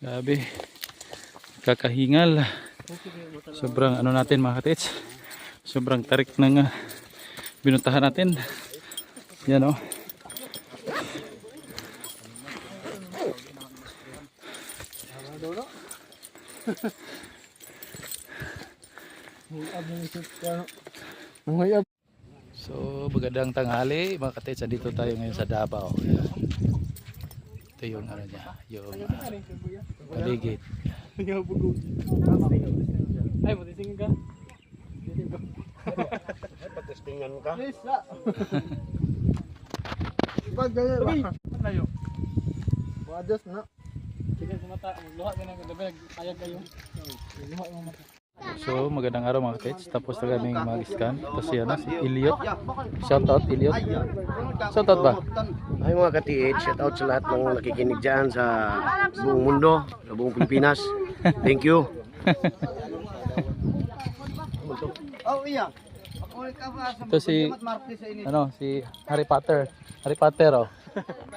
Grabe. Kakahingal. Sobrang ano natin mga katits. Sobrang tarik ng binuntahan natin. Yan o. So magandang tanghali mga katits. Dito tayo ngayon sa Davao. Ito yung ano niya, yung paligid. Ay, matisingin ka? Patistingan ka? Pag ganyan ba? Layo. Wadas na. Sige, sumata. Luha ka na. Ayag kayo. Luha yung mata. So magandang araw mga katits. Tapos na kaming mag-scan. Ito si, ano, si Iliot. Shoutout Iliot. Shoutout ba? Ay mga ka-TH, shout out sa lahat ng nakikinig dyan sa buong mundo, sa buong Pilipinas. Thank you. Oh iya. Ito si, ano, si Harry Potter. Harry Potter oh.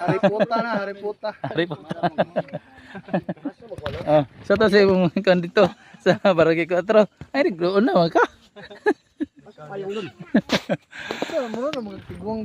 Harry Potter na, Harry Potter. Harry Potter. So to si bumungkan dito sa Barangay 4. Ay, nagdoon na ka. Ayang dun. Ito, muna na mga tigwang.